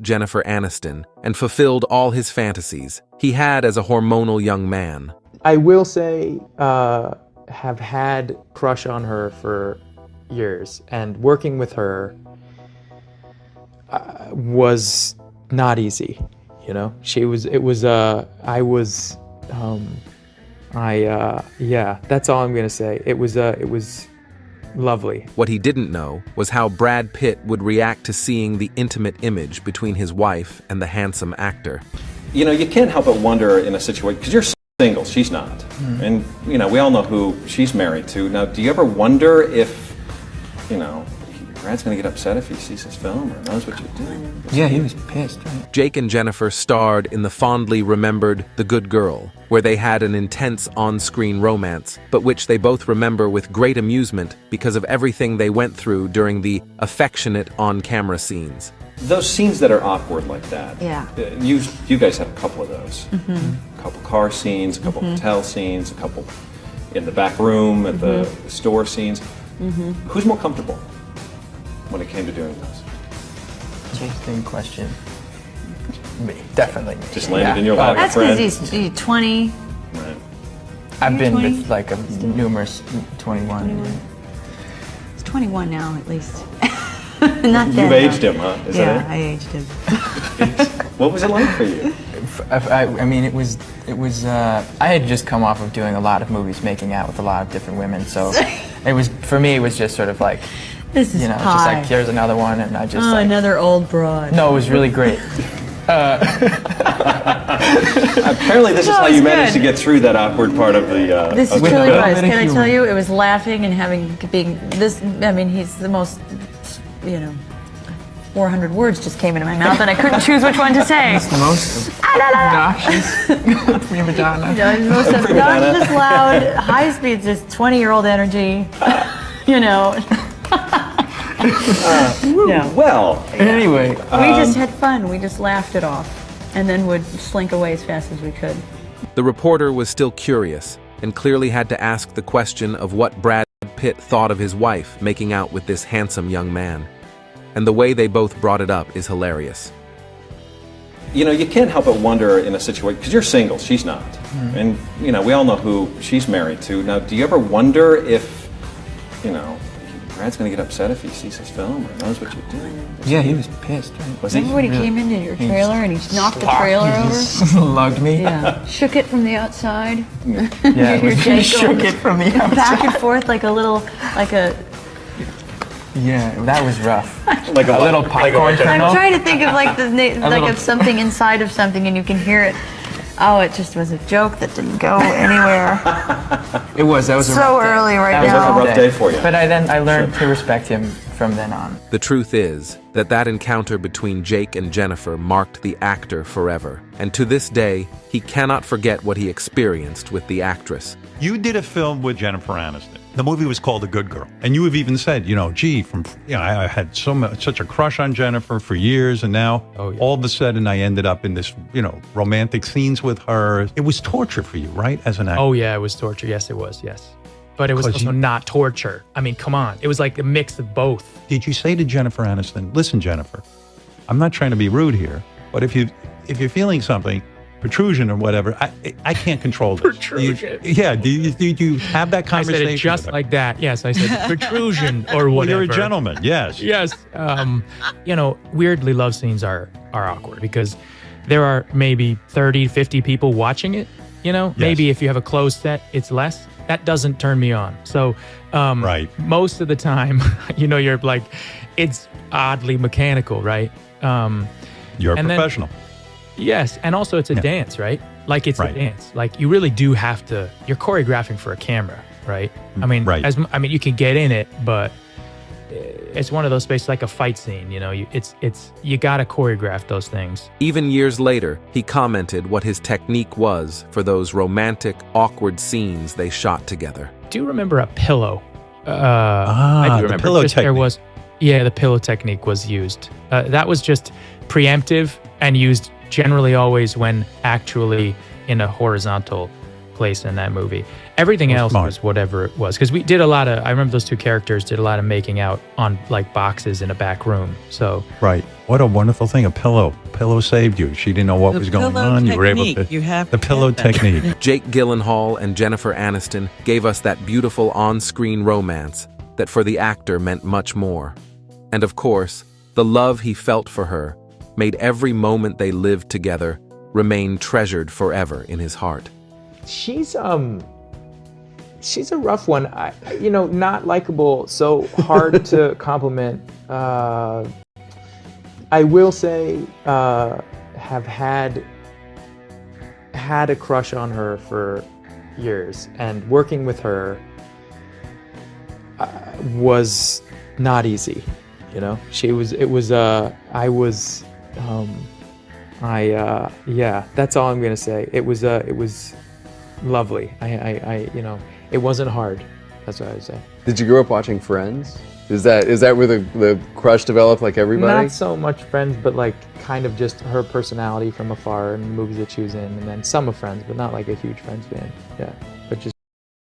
seduced Jennifer Aniston and fulfilled all his fantasies he had as a hormonal young man. I will say, have had crush on her for years, and working with her was not easy. You know, yeah, that's all I'm gonna say. It was lovely. What he didn't know was how Brad Pitt would react to seeing the intimate image between his wife and the handsome actor. You know, you can't help but wonder in a situation, because you're single, she's not. Mm-hmm. And, you know, we all know who she's married to. Now, do you ever wonder if, you know, Brad's going to get upset if he sees this film or knows what you're doing? Yeah, he was pissed, right? Jake and Jennifer starred in the fondly remembered The Good Girl, where they had an intense on-screen romance, but which they both remember with great amusement because of everything they went through during the affectionate on-camera scenes. Those scenes that are awkward like that, yeah. You guys had a couple of those. Mm-hmm. A couple car scenes, a couple hotel scenes, a couple in the back room, at the store scenes. Mm-hmm. Who's more comfortable when it came to doing those? Interesting question. Me, definitely me. Just landed in your lap, That's friend. because he's 20. Right. I've been 20? with like a numerous 21. He's 21 now, at least. Not You've that aged him, huh? Is yeah, that it? I aged him. What was it like for you? I mean, it was. I had just come off of doing a lot of movies, making out with a lot of different women. So, it was for me. It was just sort of like, This is you know, pie. just like here's another one, and I just like another old broad. No, it was really great. Apparently, this is how you managed to get through that awkward part of the. This of really the was. bit of Can I humor. tell you? It was laughing and being this. I mean, he's the most, 400 words just came into my mouth, and I couldn't choose which one to say. It's the most obnoxious prima donna. The most obnoxious, loud, high speed, just 20-year-old energy. Yeah. Well, Anyway, We just had fun. We just laughed it off, and then would slink away as fast as we could. The reporter was still curious and clearly had to ask the question of what Brad Pitt thought of his wife making out with this handsome young man. And the way they both brought it up is hilarious. you know, you can't help but wonder in a situation, because you're single, she's not. Mm-hmm. And, you know, we all know who she's married to. Now, do you ever wonder if, you know, Brad's going to get upset if he sees this film or knows what you're doing? Yeah, he was pissed. Right? Was he? Remember when he came into your trailer and he knocked the trailer over? Lugged me. Yeah, shook it from the outside. Yeah, he shook it from the outside. Back and forth like a. Yeah, that was rough. Like a little popcorn kernel. I'm trying to think of like of something inside of something, and you can hear it. Oh, it just was a joke that didn't go anywhere. It was. That was a So rough day. early right That was now. a rough day for you. But I learned to respect him from then on. The truth is that encounter between Jake and Jennifer marked the actor forever. And to this day, he cannot forget what he experienced with the actress. You did a film with Jennifer Aniston. The movie was called The Good Girl. And you have even said, I had such a crush on Jennifer for years, and now all of a sudden I ended up in this, romantic scenes with her. It was torture for you, right, as an actor? Oh, yeah, it was torture. Yes, it was, yes. But it was also not torture. I mean, come on. It was like a mix of both. Did you say to Jennifer Aniston, listen, Jennifer, I'm not trying to be rude here, but if you're feeling something, protrusion or whatever, I can't control this. Protrusion. Did you have that conversation? I said it just like that. Yes, I said protrusion or whatever. Well, you're a gentleman, yes. Yes. Weirdly, love scenes are awkward because there are maybe 30, 50 people watching it. Yes. Maybe if you have a closed set, it's less. That doesn't turn me on. So right. Most of the time, you're like, it's oddly mechanical, right? You're a professional. Yes, and also it's a dance, right? Like it's a dance. Like you really do have to. You're choreographing for a camera, right? I mean, you can get in it, but it's one of those spaces like a fight scene. You gotta choreograph those things. Even years later, he commented what his technique was for those romantic, awkward scenes they shot together. Do you remember a pillow? I do remember. The pillow technique. The pillow technique was used. That was just preemptive and used generally always when actually in a horizontal place in that movie. Everything else was whatever it was, because we did a lot of. I remember those two characters did a lot of making out on like boxes in a back room. So right, what a wonderful thing! A pillow. Pillow saved you. She didn't know what was going on. You were able to. You have the pillow technique. Jake Gyllenhaal and Jennifer Aniston gave us that beautiful on-screen romance that for the actor meant much more. And of course, the love he felt for her made every moment they lived together remain treasured forever in his heart. She's a rough one. Not likable, so hard to compliment. I will say, have had a crush on her for years, and working with her was not easy. That's all I'm gonna say. It was lovely. It wasn't hard. That's what I would say. Did you grow up watching Friends? Is that where the crush developed, like everybody? Not so much Friends, but like kind of just her personality from afar and the movies that she was in, and then some of Friends, but not like a huge Friends fan. Yeah, but just